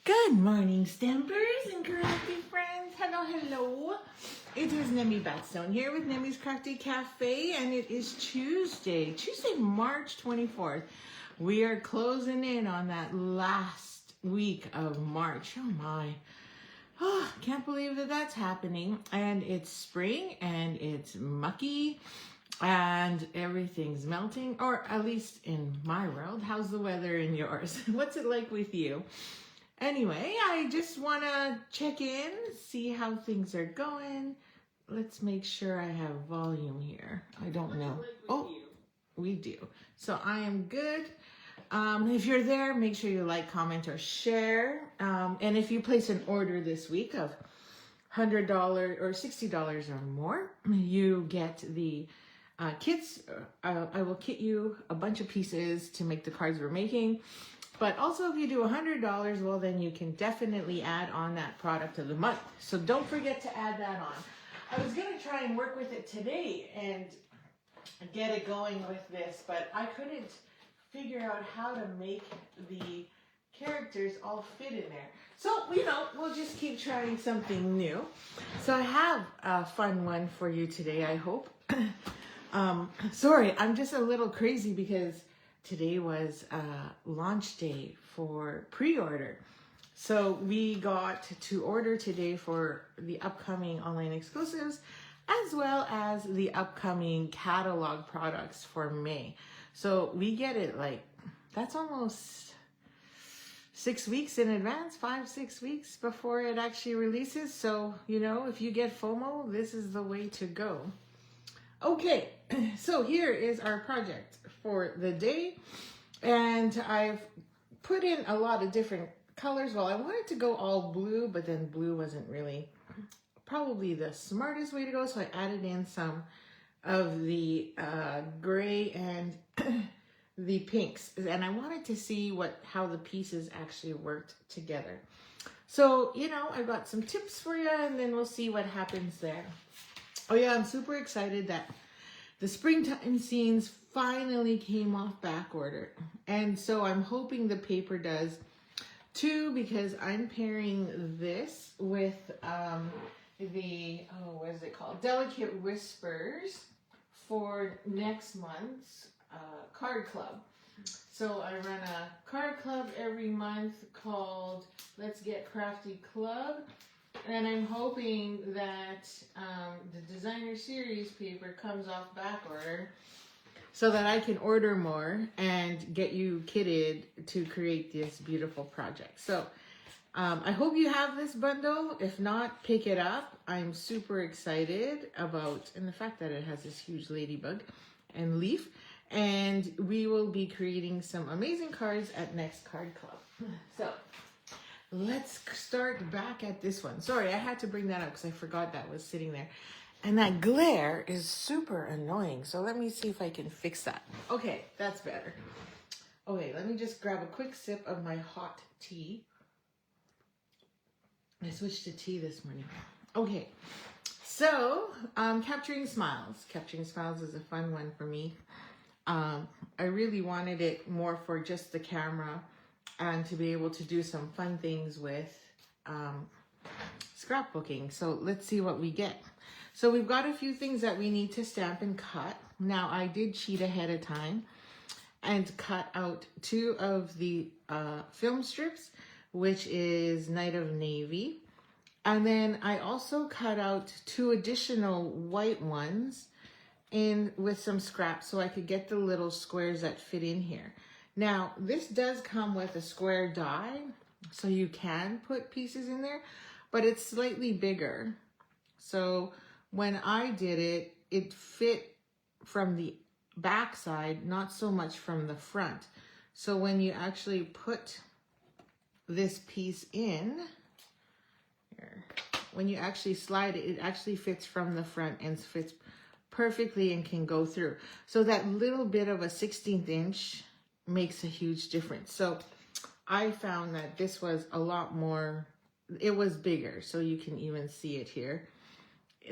Good morning, Stampers and crafty friends. Hello. It is Nemi Batstone here with Nemi's Crafty Cafe, and it is Tuesday, March 24th. We are closing in on that last week of March. Oh my. Oh, can't believe that that's happening. And it's spring and it's mucky and everything's melting, or at least in my world. How's the weather in yours? What's it like with you? Anyway, I just want to check in, see how things are going. Let's make sure I have volume here. I don't know. Oh, we do. So I am good. If you're there, make sure you like, comment, or share. And if you place an order this week of $100 or $60 or more, you get the kits. I will kit you a bunch of pieces to make the cards we're making. But also if you do $100, well, then you can definitely add on that product of the month. So don't forget to add that on. I was going to try and work with it today and get it going with this, but I couldn't figure out how to make the characters all fit in there. So, we'll just keep trying something new. So I have a fun one for you today, I hope. Sorry, I'm just a little crazy because today was launch day for pre-order. So we got to order today for the upcoming online exclusives as well as the upcoming catalog products for May. So we get it that's almost 6 weeks in advance, 5-6 weeks before it actually releases. So, if you get FOMO, this is the way to go. Okay, so here is our project for the day, and I've put in a lot of different colors. Well, I wanted to go all blue, but then blue wasn't really probably the smartest way to go, so I added in some of the gray and the pinks, and I wanted to see how the pieces actually worked together. So, I've got some tips for you, and then we'll see what happens there. Oh yeah, I'm super excited that the springtime scenes finally came off back order. And so I'm hoping the paper does too, because I'm pairing this with what is it called? Delicate Whispers for next month's card club. So I run a card club every month called Let's Get Crafty Club. And I'm hoping that the designer series paper comes off back order so that I can order more and get you kitted to create this beautiful project. So I hope you have this bundle. If not, pick it up. I'm super excited about, and the fact that it has this huge ladybug and leaf. And we will be creating some amazing cards at Next Card Club. So let's start back at this one. Sorry, I had to bring that up because I forgot that was sitting there. And that glare is super annoying. So let me see if I can fix that. Okay, that's better. Okay, let me just grab a quick sip of my hot tea. I switched to tea this morning. Okay, so Capturing Smiles. Capturing Smiles is a fun one for me. I really wanted it more for just the camera and to be able to do some fun things with scrapbooking. So let's see what we get. So we've got a few things that we need to stamp and cut. Now I did cheat ahead of time and cut out 2 of the film strips, which is Night of Navy. And then I also cut out 2 additional white ones with some scraps so I could get the little squares that fit in here. Now, this does come with a square die, so you can put pieces in there, but it's slightly bigger. So when I did it, it fit from the back side, not so much from the front. So when you actually put this piece in, when you actually slide it, it actually fits from the front and fits perfectly and can go through. So that little bit of a 16th inch makes a huge difference. So I found that this was a lot more, it was bigger. So you can even see it here,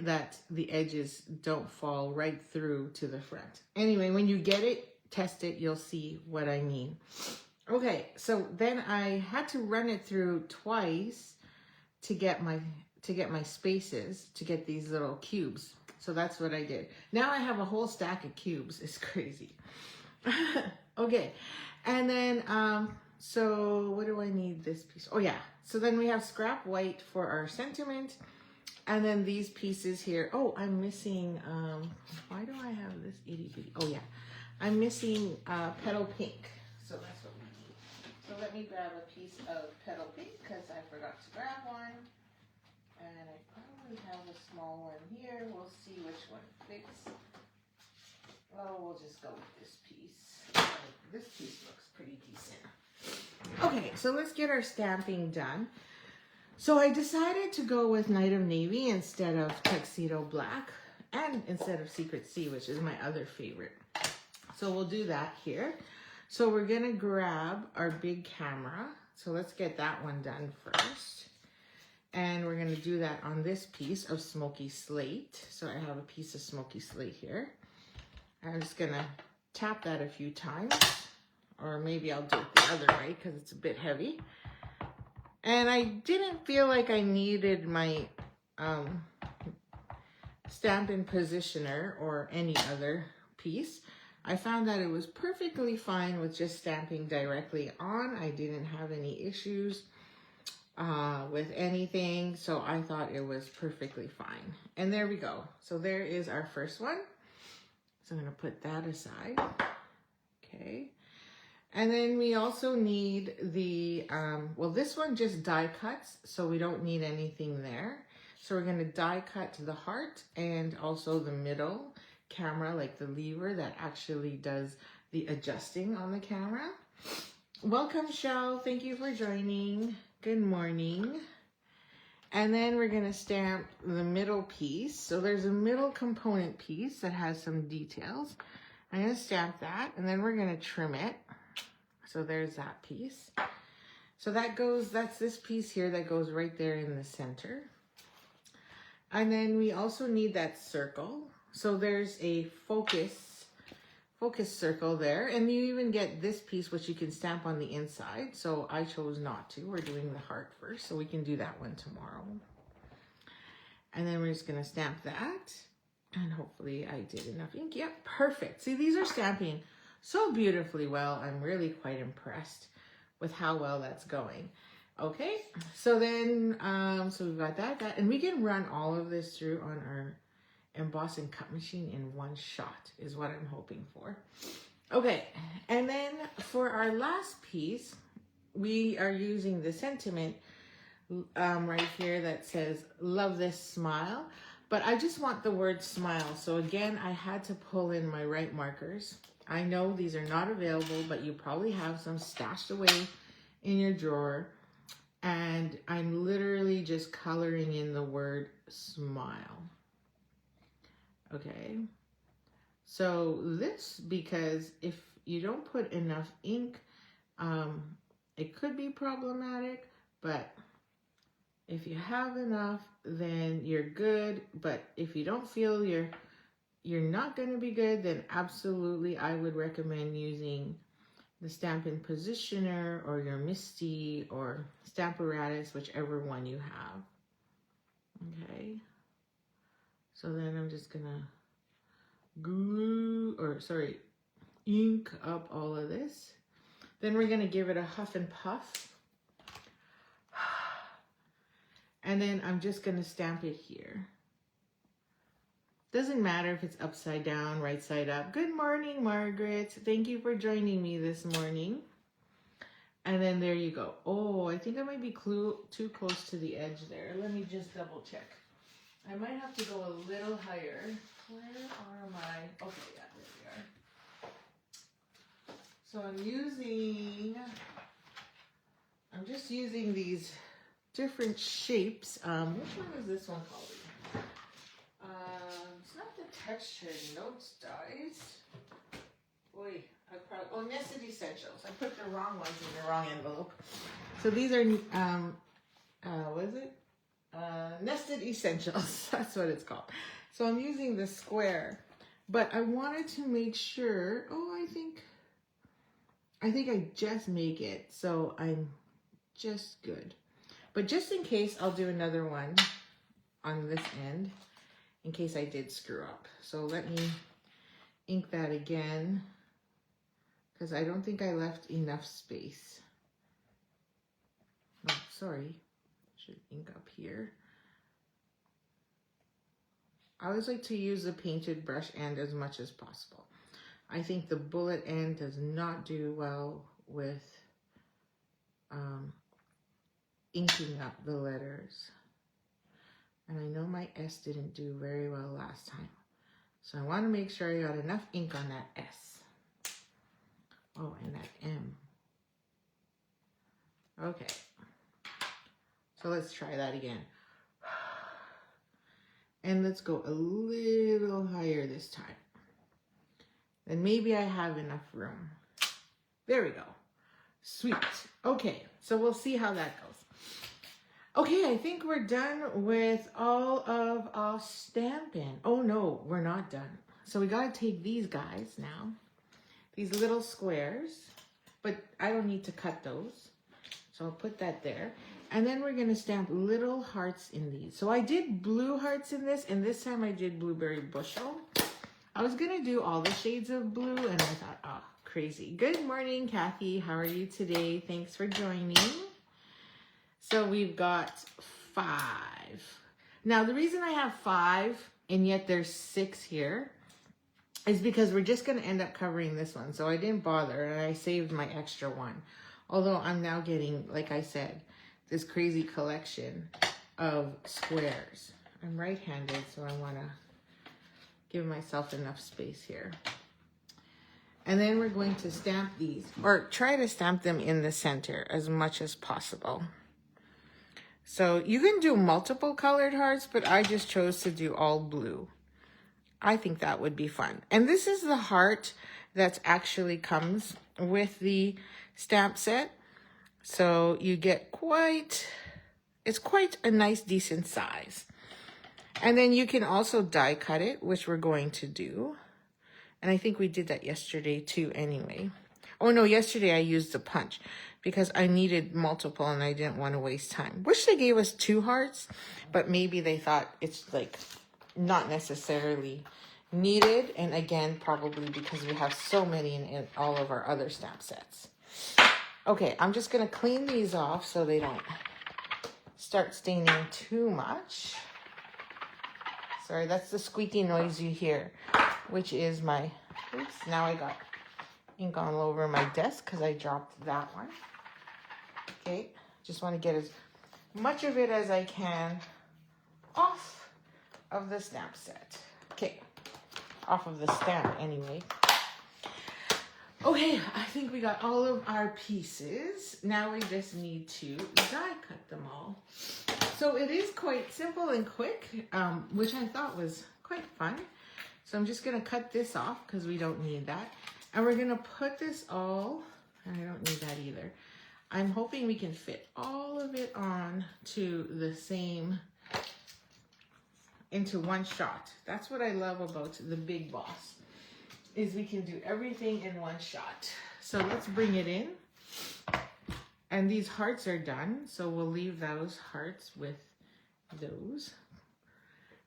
that the edges don't fall right through to the front. Anyway, when you get it, test it, you'll see what I mean. Okay, so then I had to run it through twice to get my spaces, to get these little cubes. So that's what I did. Now I have a whole stack of cubes. It's crazy. Okay, and then so what do I need this piece? Oh yeah, so then we have scrap white for our sentiment, and then these pieces here. Oh, I'm missing why do I have this itty bitty? Oh yeah, I'm missing petal pink, so that's what we need. So let me grab a piece of petal pink because I forgot to grab one, and I probably have a small one here. We'll see which one fits. Oh, we'll just go with this piece. This piece looks pretty decent. Okay, so let's get our stamping done. So I decided to go with Night of Navy instead of Tuxedo Black, and instead of Secret Sea, which is my other favorite. So we'll do that here. So we're gonna grab our big camera. So let's get that one done first. And we're gonna do that on this piece of Smoky Slate. So I have a piece of Smoky Slate here. I'm just gonna tap that a few times, or maybe I'll do it the other way because it's a bit heavy. And I didn't feel like I needed my Stampin' Positioner or any other piece. I found that it was perfectly fine with just stamping directly on. I didn't have any issues with anything, so I thought it was perfectly fine. And there we go. So there is our first one. So I'm going to put that aside. Okay. And then we also need the, well, this one just die cuts, so we don't need anything there. So we're going to die cut the heart and also the middle camera, like the lever that actually does the adjusting on the camera. Welcome, Shell. Thank you for joining. Good morning. And then we're going to stamp the middle piece. So there's a middle component piece that has some details. I'm going to stamp that, and then we're going to trim it. So there's that piece. So that goes, that's this piece here that goes right there in the center. And then we also need that circle. So there's a focus circle there. And you even get this piece, which you can stamp on the inside. So I chose not to. We're doing the heart first, so we can do that one tomorrow. And then we're just going to stamp that. And hopefully I did enough ink. Yep, perfect. See, these are stamping so beautifully well. I'm really quite impressed with how well that's going. Okay, so then, so we've got that, and we can run all of this through on our emboss and cut machine in one shot is what I'm hoping for. Okay, and then for our last piece, we are using the sentiment right here that says, love this smile. But I just want the word smile. So again, I had to pull in my right markers. I know these are not available, but you probably have some stashed away in your drawer. And I'm literally just coloring in the word smile. Okay. So this, because if you don't put enough ink, it could be problematic, but if you have enough, then you're good. But if you don't feel you're not going to be good, then absolutely I would recommend using the Stampin' Positioner or your Misty or Stamparatus, whichever one you have. Okay. So then I'm just going to ink up all of this. Then we're going to give it a huff and puff. And then I'm just going to stamp it here. Doesn't matter if it's upside down, right side up. Good morning, Margaret. Thank you for joining me this morning. And then there you go. Oh, I think I might be too close to the edge there. Let me just double check. I might have to go a little higher. Where are my... Okay, yeah, there we are. So I'm just using these different shapes. Which one is this one called? It's not the Texture Notes dies. Boy, Nested Essentials. I put the wrong ones in the wrong envelope. So these are, what is it? Nested Essentials. That's what it's called. So I'm using the square, but I wanted to make sure, I think I just make it, so I'm just good. But just in case, I'll do another one on this end in case I did screw up. So let me ink that again because I don't think I left enough space. Oh, sorry. Should ink up here. I always like to use the painted brush end as much as possible. I think the bullet end does not do well with inking up the letters. And I know my S didn't do very well last time. So I want to make sure I got enough ink on that S. Oh, and that M. Okay. So let's try that again. And let's go a little higher this time. Then maybe I have enough room. There we go. Sweet. Okay, so we'll see how that goes. Okay, I think we're done with all of our stamping. Oh no, we're not done. So we gotta take these guys now, these little squares, but I don't need to cut those. So I'll put that there. And then we're gonna stamp little hearts in these. So I did blue hearts in this, and this time I did blueberry bushel. I was gonna do all the shades of blue, and I thought, oh, crazy. Good morning, Kathy. How are you today? Thanks for joining. So we've got 5. Now, the reason I have 5, and yet there's 6 here, is because we're just gonna end up covering this one. So I didn't bother, and I saved my extra one. Although I'm now getting, like I said, this crazy collection of squares. I'm right-handed, so I wanna give myself enough space here. And then we're going to stamp these, or try to stamp them in the center as much as possible. So you can do multiple colored hearts, but I just chose to do all blue. I think that would be fun. And this is the heart that actually comes with the stamp set. So you get it's quite a nice, decent size. And then you can also die cut it, which we're going to do. And I think we did that yesterday too anyway. Oh no, yesterday I used the punch because I needed multiple and I didn't want to waste time. Wish they gave us 2 hearts, but maybe they thought it's like not necessarily needed. And again, probably because we have so many in all of our other stamp sets. Okay, I'm just gonna clean these off so they don't start staining too much. Sorry, that's the squeaky noise you hear, which is my, oops, now I got ink all over my desk because I dropped that one. Okay, just want to get as much of it as I can off of the stamp set. Okay, off of the stamp anyway. Okay, I think we got all of our pieces. Now we just need to die cut them all. So it is quite simple and quick, which I thought was quite fun. So I'm just gonna cut this off because we don't need that. And we're gonna put this all, and I don't need that either. I'm hoping we can fit all of it on to the same, into one shot. That's what I love about the Big Boss, is we can do everything in one shot. So let's bring it in. And these hearts are done, so we'll leave those hearts with those.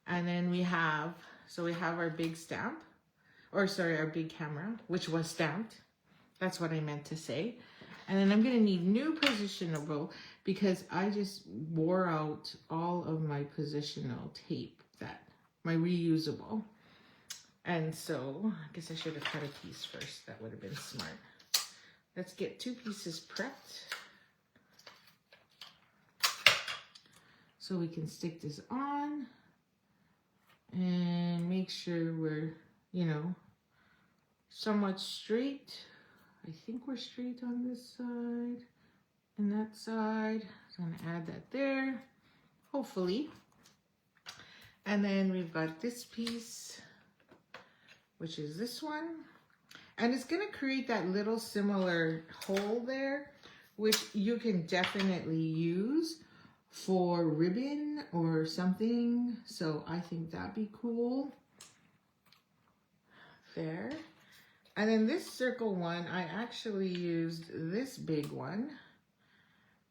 And then we have, so we have our big stamp, or sorry, our big camera, which was stamped. That's what I meant to say. And then I'm gonna need new positionable because I just wore out all of my positional tape, my reusable. And so I guess I should have cut a piece first. That would have been smart. Let's get 2 pieces prepped so we can stick this on and make sure we're, somewhat straight. I think we're straight on this side and that side. So I'm gonna add that there, hopefully. And then we've got this piece, which is this one. And it's gonna create that little similar hole there, which you can definitely use for ribbon or something. So I think that'd be cool. There. And then this circle one, I actually used this big one.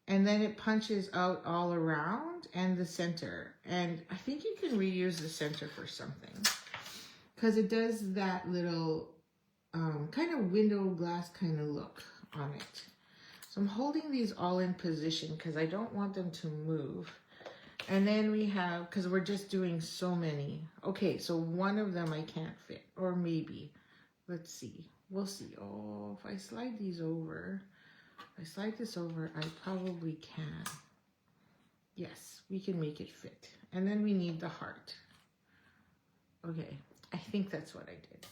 And then it punches out all around and the center. And I think you can reuse the center for something. Because it does that little kind of window glass kind of look on it. So I'm holding these all in position because I don't want them to move. And then we have, because we're just doing so many. Okay, so one of them I can't fit. Or maybe. Let's see. We'll see. Oh, if I slide these over... If I slide this over, I probably can. Yes, we can make it fit. And then we need the heart. Okay, I think that's what I did.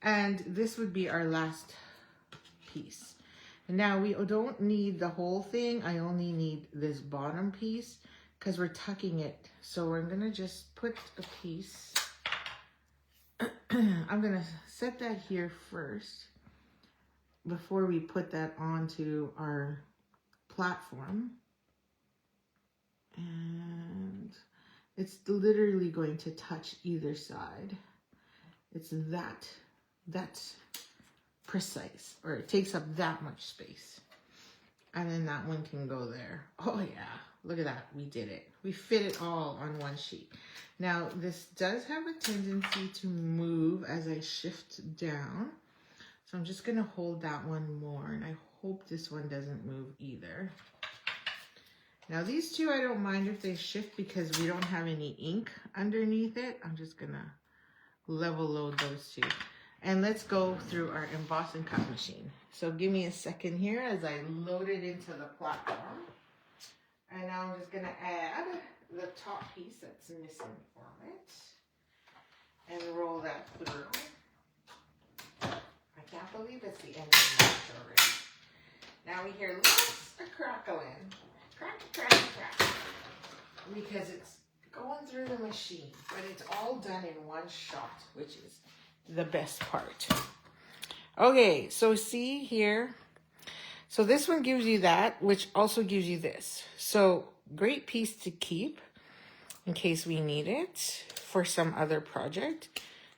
And this would be our last piece. And now we don't need the whole thing. I only need this bottom piece because we're tucking it. So we're gonna just put a piece. I'm gonna set that here first, before we put that onto our platform. And it's literally going to touch either side. It's that's precise, or it takes up that much space. And then that one can go there. Oh yeah, look at that, we did it. We fit it all on one sheet. Now this does have a tendency to move as I shift down. So I'm just going to hold that one more, and I hope this one doesn't move either. Now these two, I don't mind if they shift because we don't have any ink underneath it. I'm just going to level load those two. And let's go through our emboss and cut machine. So give me a second here as I load it into the platform. And now I'm just going to add the top piece that's missing from it and roll that through. I can't believe it's the end of March already. Now we hear lots of crackling. Crack, crack, crack. Because it's going through the machine. But it's all done in one shot, which is the best part. Okay, so see here. So this one gives you that, which also gives you this. So great piece to keep in case we need it for some other project.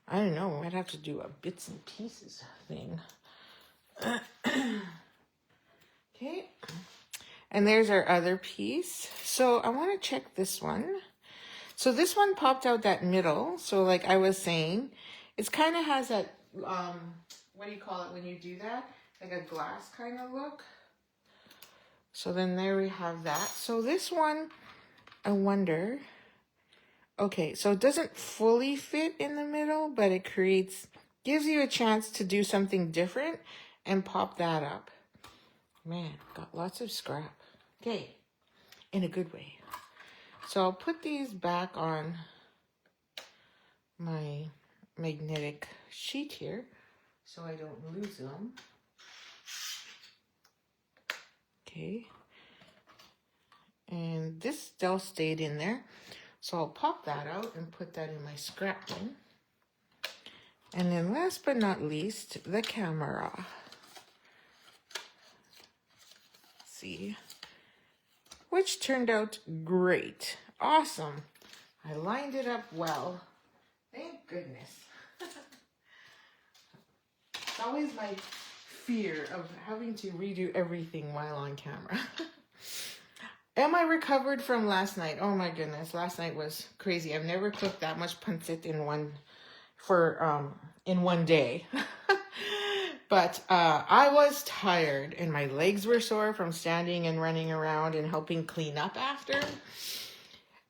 I don't know, I'd have to do a bits and pieces thing. Okay, and there's our other piece. So I want to check this one. So this one popped out that middle. So like I was saying, it's kind of has that, what do you call it when you do that? Like a glass kind of look. So then there we have that. So this one, I wonder... Okay, so it doesn't fully fit in the middle, but it gives you a chance to do something different and pop that up. Man, got lots of scrap. Okay, in a good way. So I'll put these back on my magnetic sheet here so I don't lose them. Okay. And this still stayed in there. So I'll pop that out and put that in my scrap bin. And then last but not least, the camera. See? Which turned out great. Awesome. I lined it up well. Thank goodness. It's always my fear of having to redo everything while on camera. Am I recovered from last night? Oh my goodness, last night was crazy. I've never cooked that much pancit in one day. But I was tired and my legs were sore from standing and running around and helping clean up after.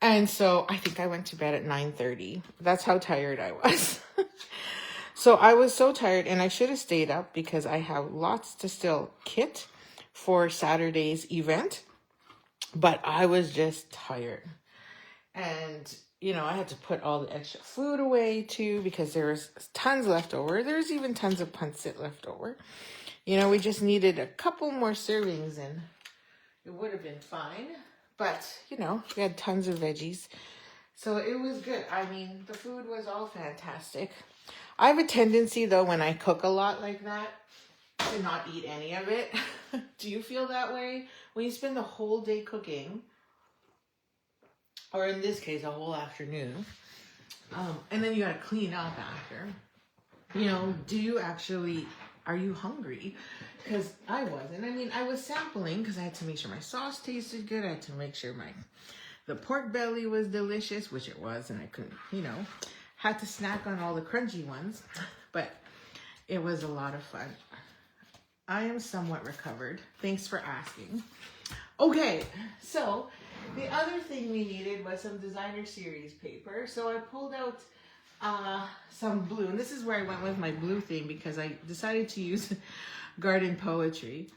And so I think I went to bed at 9:30. That's how tired I was. So I was so tired and I should have stayed up because I have lots to still kit for Saturday's event. But I was just tired. And, you know, I had to put all the extra food away too because there was tons left over. There's even tons of pancit left over. You know, we just needed a couple more servings and it would have been fine. But, you know, we had tons of veggies. So it was good. I mean, the food was all fantastic. I have a tendency, though, when I cook a lot like that, to not eat any of it. Do you feel that way? When you spend the whole day cooking, or in this case, a whole afternoon, and then you gotta clean up after. you know, are you hungry? Because I wasn't. I mean, I was sampling because I had to make sure my sauce tasted good. I had to make sure the pork belly was delicious, which it was, and I couldn't, you know, had to snack on all the crunchy ones, but it was a lot of fun. I am somewhat recovered. Thanks for asking. Okay, so the other thing we needed was some designer series paper. So I pulled out some blue, and this is where I went with my blue theme because I decided to use garden poetry.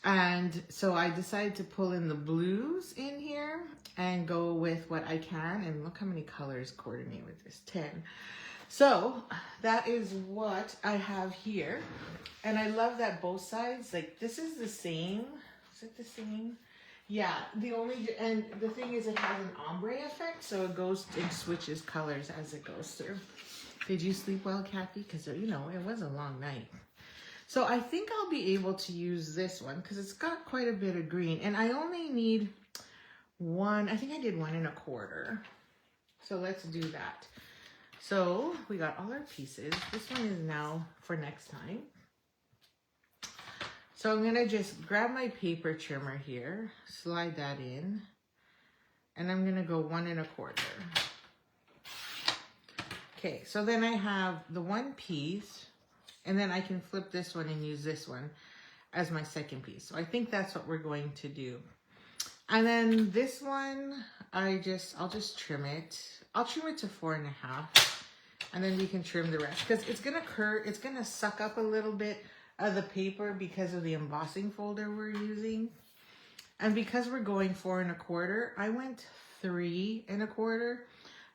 And so I decided to pull in the blues in here and go with what I can. And look how many colors coordinate with this, 10. So that is what I have here. And I love that both sides, like this is the same. Is it the same? Yeah, and the thing is it has an ombre effect, so it goes and switches colors as it goes through. Did you sleep well, Kathy? Because, you know, it was a long night. So I think I'll be able to use this one because it's got quite a bit of green. And I only need one, I think I did 1 1/4. So let's do that. So we got all our pieces. This one is now for next time. So I'm gonna just grab my paper trimmer here, slide that in, and I'm gonna go 1 1/4. Okay, so then I have the one piece, and then I can flip this one and use this one as my second piece. So I think that's what we're going to do. And then this one, I'll just trim it. I'll trim it to 4 1/2, and then we can trim the rest because it's gonna suck up a little bit of the paper because of the embossing folder we're using. And because we're going 4 1/4, I went 3 1/4,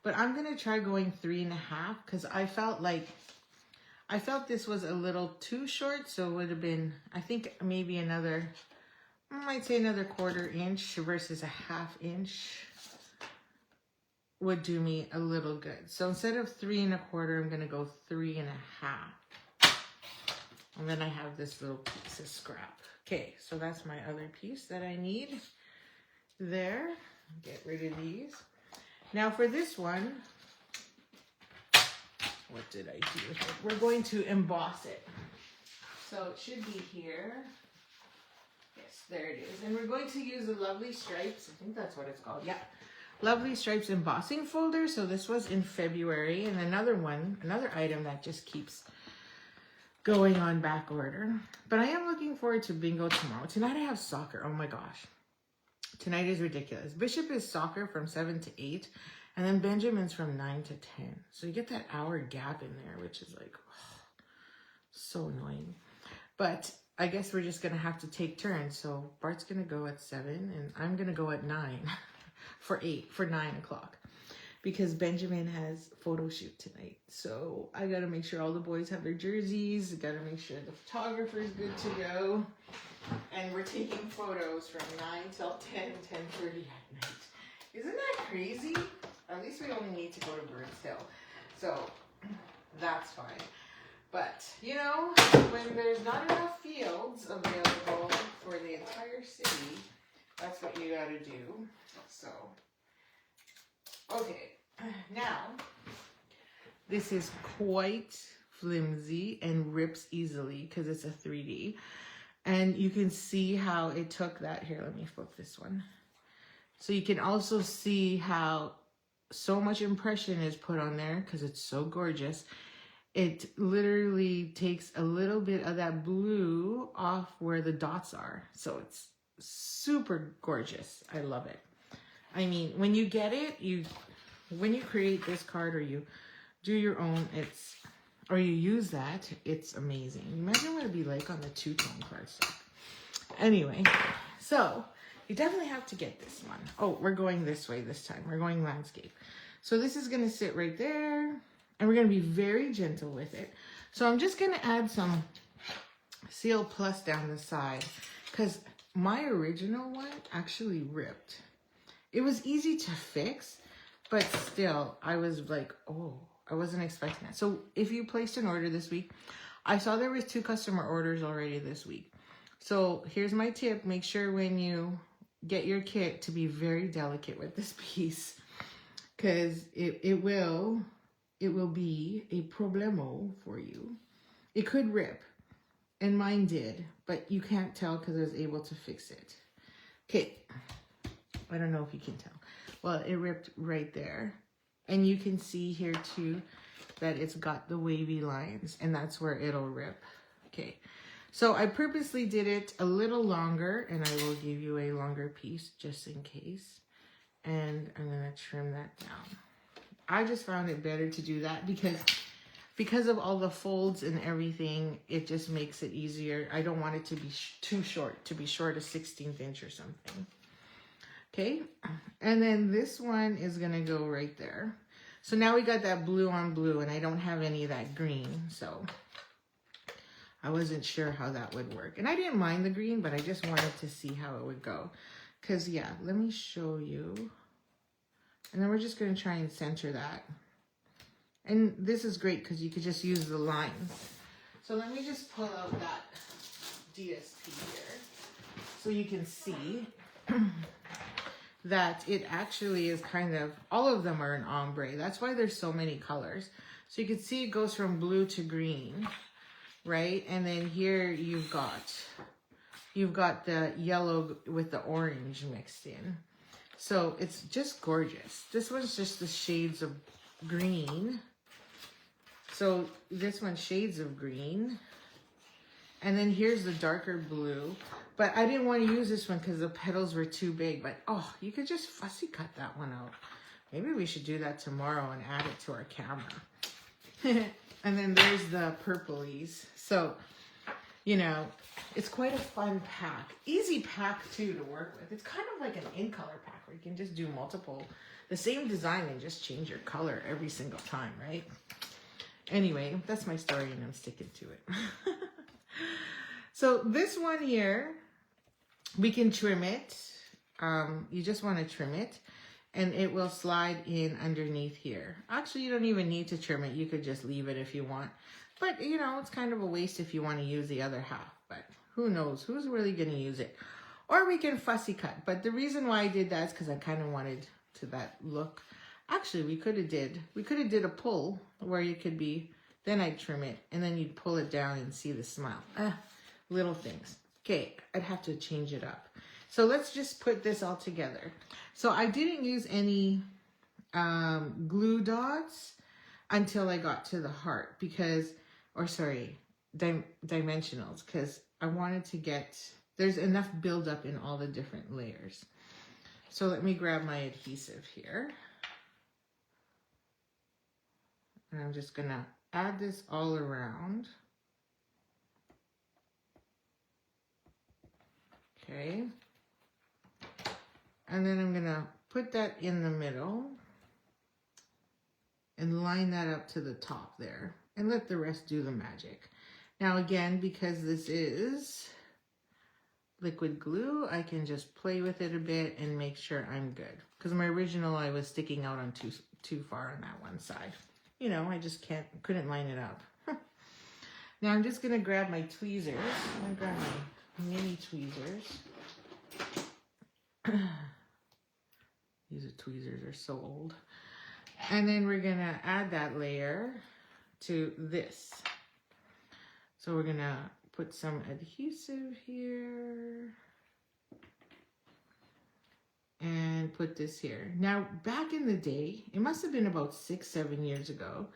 but I'm gonna try going 3 1/2 because I felt this was a little too short, so it would have been, I think maybe another 1/4 inch versus a 1/2 inch would do me a little good. So instead of 3 1/4, I'm gonna go 3 1/2. And then I have this little piece of scrap. Okay, so that's my other piece that I need there. Get rid of these. Now for this one, what did I do with it? We're going to emboss it. So it should be here. Yes, there it is. And we're going to use the Lovely Stripes. I think that's what it's called. Yeah. Lovely Stripes embossing folder. So this was in February. And another item that just keeps going on back order. But I am looking forward to bingo tomorrow. Tonight I have soccer. Oh my gosh. Tonight is ridiculous. Bishop is soccer from 7 to 8. And then Benjamin's from 9 to 10. So you get that hour gap in there, which is like, oh, so annoying. But I guess we're just going to have to take turns. So Bart's going to go at 7 and I'm going to go at 9 for 9 o'clock. Because Benjamin has photo shoot tonight. So I got to make sure all the boys have their jerseys. I got to make sure the photographer is good to go. And we're taking photos from 9 till 10, 10:30 at night. Isn't that crazy? At least we only need to go to Burns Hill. So that's fine. But, you know, when there's not enough fields available for the entire city, that's what you got to do. So, okay. Now, this is quite flimsy and rips easily because it's a 3D. And you can see how it took that. Here, let me flip this one. So you can also see how so much impression is put on there because it's so gorgeous. It literally takes a little bit of that blue off where the dots are. So it's super gorgeous. I love it. I mean, when you get it, when you create this card or you do your own, or you use that, it's amazing. Imagine what it'd be like on the two-tone cardstock. Anyway, so you definitely have to get this one. Oh, we're going this way this time. We're going landscape. So this is going to sit right there, and we're going to be very gentle with it. So I'm just going to add some Seal Plus down the side because my original one actually ripped. It was easy to fix, but still, I was like, oh, I wasn't expecting that. So if you placed an order this week, I saw there was 2 customer orders already this week. So here's my tip. Make sure when you get your kit to be very delicate with this piece because it will be a problemo for you. it could rip, and mine did, but you can't tell because I was able to fix it. Okay, I don't know if you can tell. Well, it ripped right there, and you can see here too that it's got the wavy lines, and that's where it'll rip. Okay, so I purposely did it a little longer, and I will give you a longer piece just in case. And I'm gonna trim that down. I just found it better to do that because of all the folds and everything, it just makes it easier. I don't want it to be too short, to be short a 16th inch or something. Okay, and then this one is gonna go right there. So now we got that blue on blue, and I don't have any of that green, so I wasn't sure how that would work. And I didn't mind the green, but I just wanted to see how it would go. Because, yeah, let me show you. And then we're just going to try and center that. And this is great because you could just use the lines. So let me just pull out that DSP here so you can see that it actually is kind of, all of them are an ombre. That's why there's so many colors. So you can see it goes from blue to green, right? And then here you've got the yellow with the orange mixed in. So it's just gorgeous. This one's just the shades of green. So this one's shades of green. And then here's the darker blue. But I didn't want to use this one because the petals were too big. But, oh, you could just fussy cut that one out. Maybe we should do that tomorrow and add it to our camera. And then there's the purplies. So, you know, it's quite a fun pack. Easy pack, too, to work with. It's kind of like an in-color pack where you can just do multiple, the same design and just change your color every single time, right? Anyway, that's my story and I'm sticking to it. So this one here, we can trim it. You just want to trim it and it will slide in underneath here. Actually, you don't even need to trim it. You could just leave it if you want. But, you know, it's kind of a waste if you want to use the other half. But who knows? Who's really going to use it? Or we can fussy cut. But the reason why I did that is because I kind of wanted to that look. Actually, we could have did a pull where you could be, then I'd trim it. And then you'd pull it down and see the smile. Little things. Okay, I'd have to change it up. So let's just put this all together. So I didn't use any glue dots until I got to the heart because, or sorry, dimensionals, because I wanted to get, there's enough buildup in all the different layers. So let me grab my adhesive here. And I'm just gonna add this all around. Okay. And then I'm gonna put that in the middle and line that up to the top there and let the rest do the magic. Now again, because this is liquid glue, I can just play with it a bit and make sure I'm good. Because my original, I was sticking out on too far on that one side. You know, I just couldn't line it up. Now I'm just gonna grab my tweezers. I'm gonna grab my mini tweezers. These tweezers are so old. And then we're gonna add that layer to this. So we're gonna put some adhesive here and put this here. Now, back in the day, it must have been about 6-7 years ago,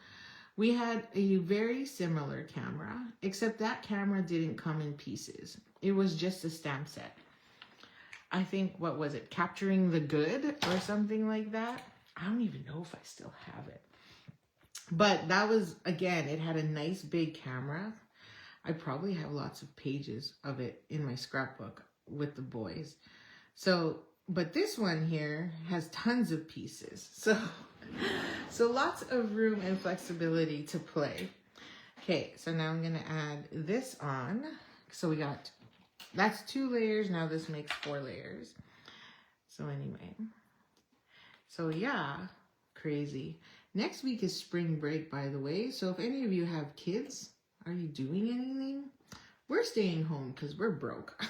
we had a very similar camera, except that camera didn't come in pieces. It was just a stamp set. I think, what was it? Capturing the Good or something like that. I don't even know if I still have it. But that was, again, it had a nice big camera. I probably have lots of pages of it in my scrapbook with the boys. So, but this one here has tons of pieces. So lots of room and flexibility to play. Okay, so now I'm gonna add this on. So we got, that's 2 layers. Now this makes 4 layers. So anyway, so yeah, crazy. Next week is spring break, by the way. So if any of you have kids, are you doing anything? We're staying home because we're broke.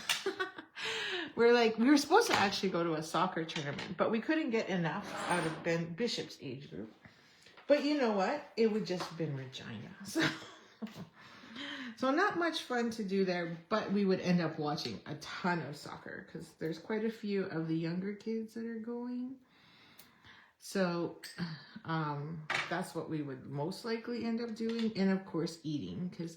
We were supposed to actually go to a soccer tournament, but we couldn't get enough out of Ben Bishop's age group. But you know what? It would just have been Regina. So, So not much fun to do there, but we would end up watching a ton of soccer because there's quite a few of the younger kids that are going. So that's what we would most likely end up doing. And of course, eating, because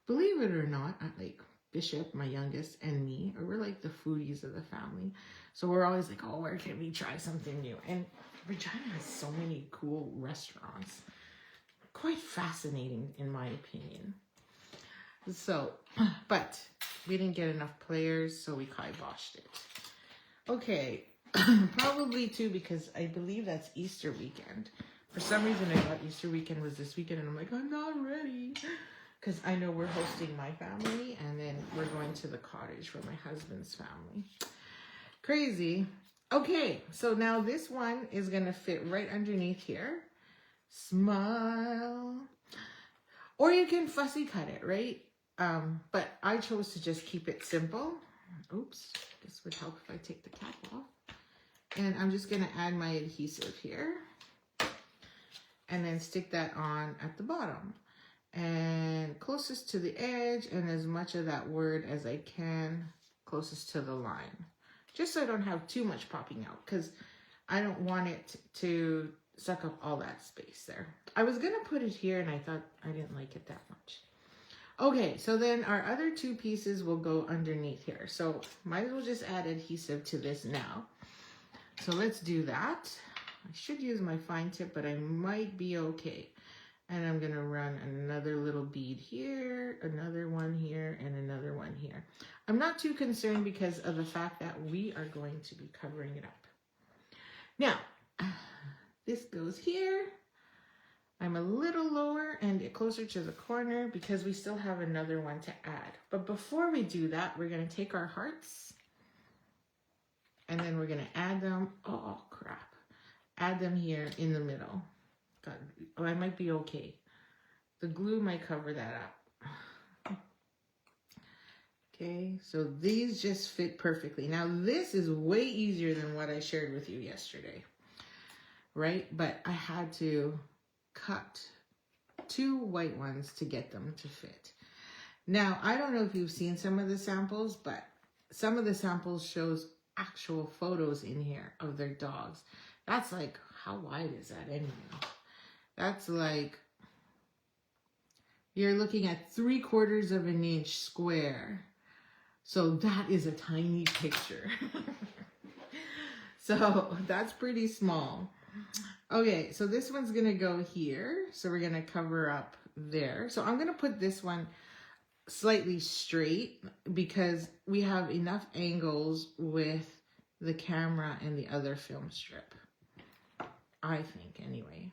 believe it or not, like Bishop, my youngest, and me, we're like the foodies of the family. So we're always like, oh, where can we try something new? And Regina has so many cool restaurants. Quite fascinating, in my opinion. So, but we didn't get enough players, so we kiboshed it. Okay, probably too, because I believe that's Easter weekend. For some reason, I thought Easter weekend was this weekend, and I'm like, I'm not ready. Because I know we're hosting my family, and then we're going to the cottage for my husband's family. Crazy. Okay, so now this one is going to fit right underneath here. Smile. Or you can fussy cut it, right? But I chose to just keep it simple. Oops, this would help if I take the cap off. And I'm just going to add my adhesive here. And then stick that on at the bottom. And closest to the edge, and as much of that word as I can closest to the line. Just so I don't have too much popping out, because I don't want it to suck up all that space there. I was going to put it here, and I thought I didn't like it that much. Okay, so then our other two pieces will go underneath here. So might as well just add adhesive to this now. So let's do that. I should use my fine tip, but I might be okay. And I'm going to run another little bead here, another one here, and another one here. I'm not too concerned because of the fact that we are going to be covering it up. Now, this goes here. I'm a little lower and closer to the corner because we still have another one to add. But before we do that, we're going to take our hearts and then we're going to add them. Oh, crap. Add them here in the middle. God, oh, I might be okay. The glue might cover that up. Okay, so these just fit perfectly. Now, this is way easier than what I shared with you yesterday, right? But I had to cut two white ones to get them to fit. Now, I don't know if you've seen some of the samples, but some of the samples shows actual photos in here of their dogs. That's like, how wide is that anyway? That's like, you're looking at 3/4 of an inch square. So that is a tiny picture. So that's pretty small. Okay, so this one's gonna go here. So we're gonna cover up there. So I'm gonna put this one slightly straight because we have enough angles with the camera and the other film strip. I think anyway.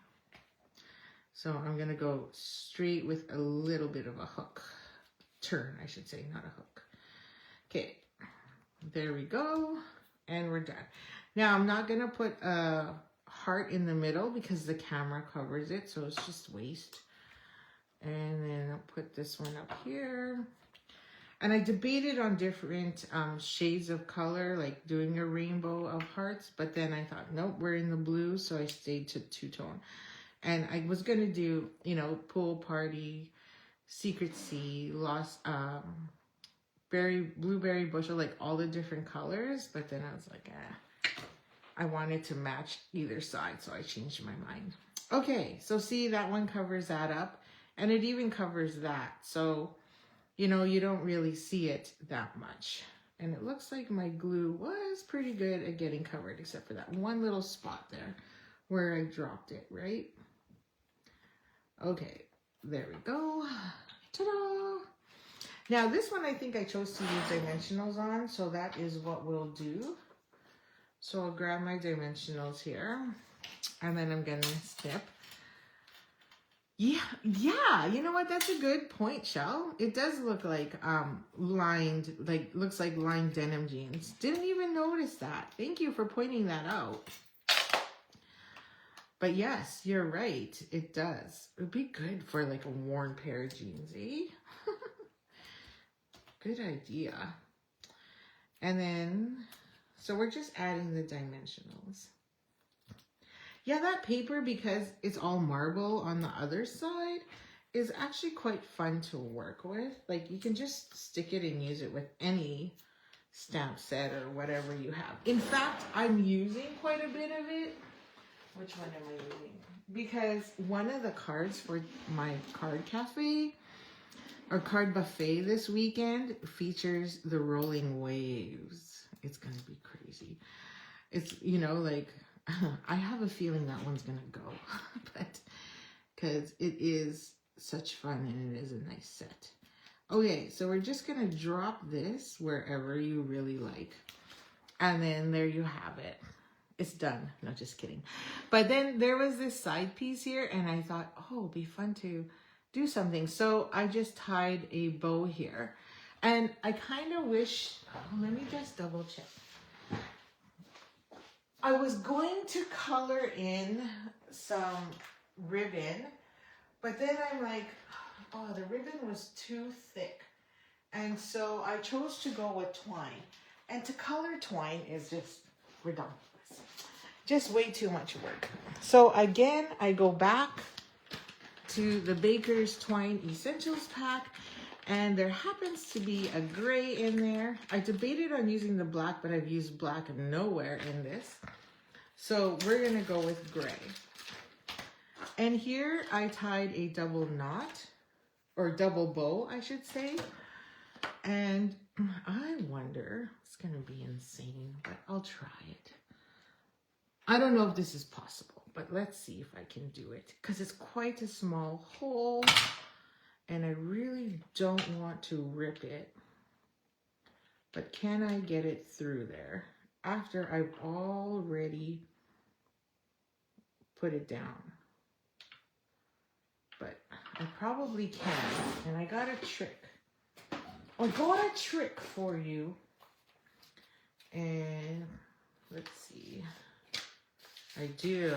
So I'm going to go straight with a little bit of a hook. Turn, I should say, not a hook. Okay, there we go. And we're done. Now I'm not going to put a heart in the middle because the camera covers it. So it's just waste. And then I'll put this one up here. And I debated on different shades of color, like doing a rainbow of hearts. But then I thought, nope, we're in the blue. So I stayed to two-tone. And I was going to do, you know, pool party, secret sea, lost, blueberry bushel, like all the different colors. But then I was like, I wanted to match either side. So I changed my mind. Okay, so see, that one covers that up. And it even covers that. So, you know, you don't really see it that much. And it looks like my glue was pretty good at getting covered, except for that one little spot there where I dropped it, right? Okay, there we go. Ta-da! Now this one I think I chose to use dimensionals on, so that is what we'll do. So I'll grab my dimensionals here, and then I'm gonna snip. Yeah, you know what? That's a good point, Shell. It does look like lined, like looks like lined denim jeans. Didn't even notice that. Thank you for pointing that out. But yes, you're right. It does. It would be good for like a worn pair of jeans, eh? Good idea. And then, so we're just adding the dimensionals. Yeah, that paper, because it's all marble on the other side, is actually quite fun to work with. Like you can just stick it and use it with any stamp set or whatever you have. In fact, I'm using quite a bit of it. Which one am I using? Because one of the cards for my card cafe or card buffet this weekend features the rolling waves. It's going to be crazy. It's, you know, like, I have a feeling that one's going to go, but because it is such fun and it is a nice set. Okay, so we're just going to drop this wherever you really like. And then there you have it. It's done. No, just kidding. But then there was this side piece here and I thought, oh, it'd be fun to do something. So I just tied a bow here. And I kind of wish, let me just double check. I was going to color in some ribbon, but then I'm like, oh, the ribbon was too thick. And so I chose to go with twine. And to color twine is just ridiculous. Just way too much work. So again, I go back to the Baker's Twine Essentials pack, and there happens to be a gray in there. I debated on using the black, but I've used black nowhere in this. So we're gonna go with gray. And here I tied a double knot, or double bow, I should say. And I wonder, it's gonna be insane, but I'll try it. I don't know if this is possible, but let's see if I can do it, because it's quite a small hole and I really don't want to rip it. But can I get it through there after I've already put it down? But I probably can. And I got a trick. I got a trick for you. And let's see. I do.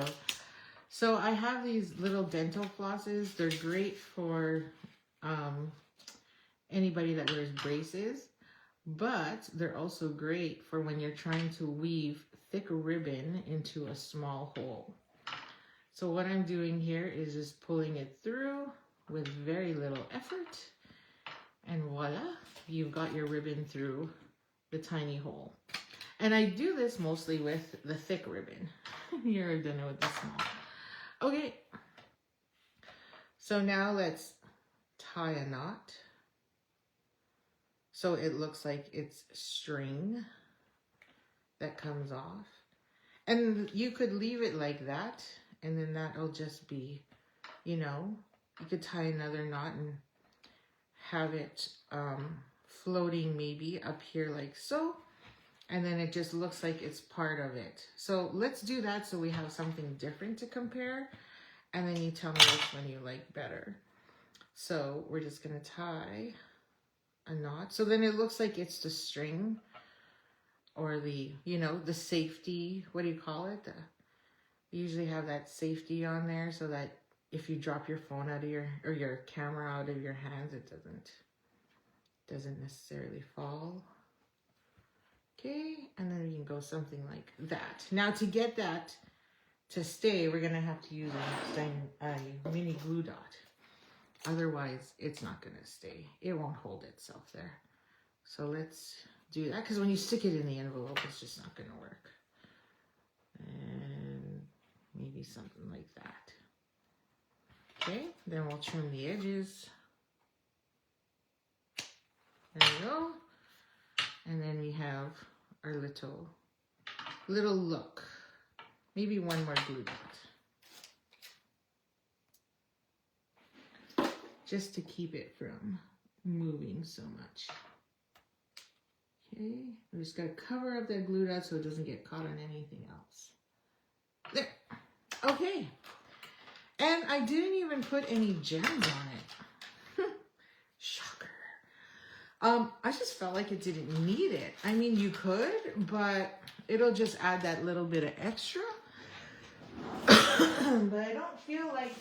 So I have these little dental flosses. They're great for anybody that wears braces, but they're also great for when you're trying to weave thick ribbon into a small hole. So what I'm doing here is just pulling it through with very little effort, and voila, you've got your ribbon through the tiny hole. And I do this mostly with the thick ribbon. Here I've done it with the small. Okay. So now let's tie a knot. So it looks like it's string that comes off. And you could leave it like that, and then that'll just be, you know, you could tie another knot and have it floating maybe up here like so. And then it just looks like it's part of it. So let's do that so we have something different to compare. And then you tell me which one you like better. So we're just going to tie a knot. So then it looks like it's the string or the, you know, the safety, what do you call it? You usually have that safety on there so that if you drop your phone out of your camera out of your hands, it doesn't necessarily fall. Okay, and then we can go something like that. Now to get that to stay, we're gonna have to use a mini glue dot. Otherwise, it's not gonna stay. It won't hold itself there. So let's do that, because when you stick it in the envelope, it's just not gonna work. And maybe something like that. Okay, then we'll trim the edges. There we go. And then we have our little look. Maybe one more glue dot. Just to keep it from moving so much. Okay, I'm just gonna cover up that glue dot so it doesn't get caught on anything else. There. Okay. And I didn't even put any gems on it. Shocker. I just felt like it didn't need it. I mean, you could, but it'll just add that little bit of extra. But I don't feel like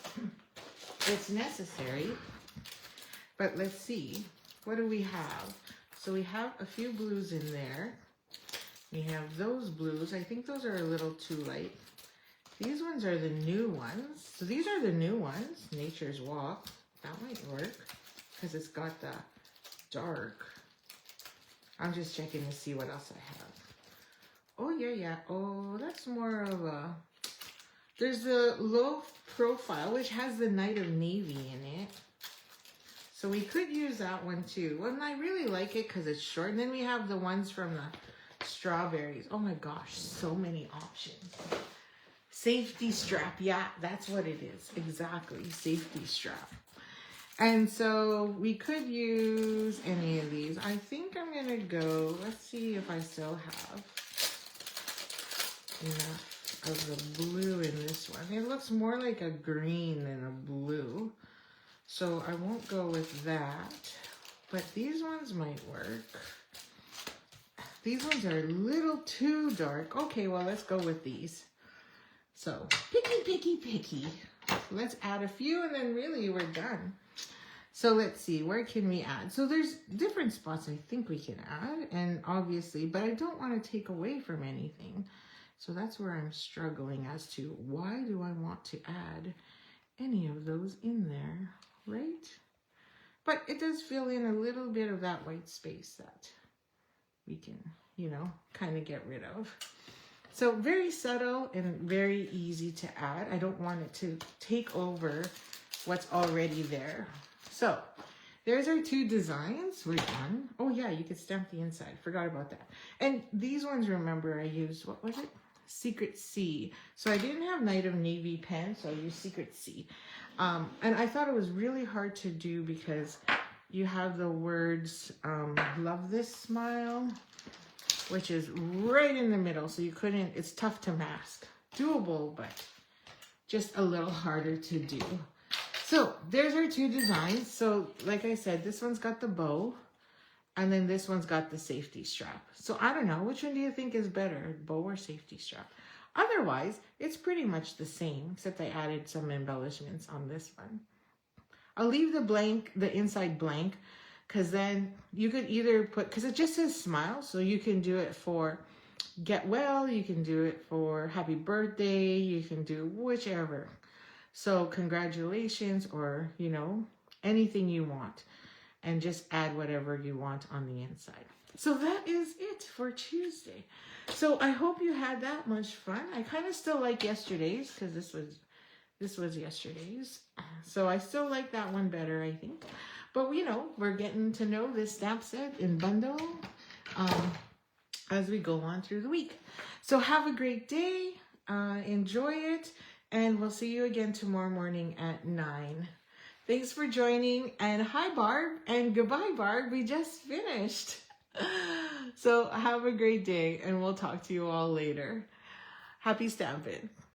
it's necessary. But let's see. What do we have? So we have a few blues in there. We have those blues. I think those are a little too light. These ones are the new ones. So these are the new ones. Nature's Walk. That might work because it's got the dark. I'm just checking to see what else I have. Oh, yeah. Oh, that's more of a... There's the low profile, which has the Night of Navy in it. So we could use that one too. Well, and I really like it because it's short. And then we have the ones from the strawberries. Oh my gosh, so many options. Safety strap. Yeah, that's what it is. Exactly, safety strap. And so we could use any of these. I think I'm going to go, let's see if I still have enough of the blue in this one. It looks more like a green than a blue. So I won't go with that. But these ones might work. These ones are a little too dark. Okay, well, let's go with these. So, picky. Let's add a few and then really we're done. So let's see, where can we add? So there's different spots I think we can add, and obviously, but I don't want to take away from anything. So that's where I'm struggling as to why do I want to add any of those in there, right? But it does fill in a little bit of that white space that we can, kind of get rid of. So very subtle and very easy to add. I don't want it to take over what's already there. So there's our two designs. We're done. Oh yeah, you could stamp the inside. Forgot about that. And these ones, remember, I used, what was it? Secret Sea. So I didn't have Night of Navy pen, so I used Secret Sea. And I thought it was really hard to do because you have the words, love this smile, which is right in the middle. So you couldn't, it's tough to mask. Doable, but just a little harder to do. So there's our two designs. So like I said, this one's got the bow and then this one's got the safety strap. So I don't know, which one do you think is better, bow or safety strap? Otherwise, it's pretty much the same, except I added some embellishments on this one. I'll leave the inside blank, because then you could either put, because it just says smile, so you can do it for get well, you can do it for happy birthday, you can do whichever. So congratulations, or, anything you want. And just add whatever you want on the inside. So that is it for Tuesday. So I hope you had that much fun. I kind of still like yesterday's, because this was yesterday's. So I still like that one better, I think. But, we're getting to know this stamp set in bundle as we go on through the week. So have a great day. Enjoy it. And we'll see you again tomorrow morning at 9. Thanks for joining. And hi, Barb. And goodbye, Barb. We just finished. So have a great day. And we'll talk to you all later. Happy stamping.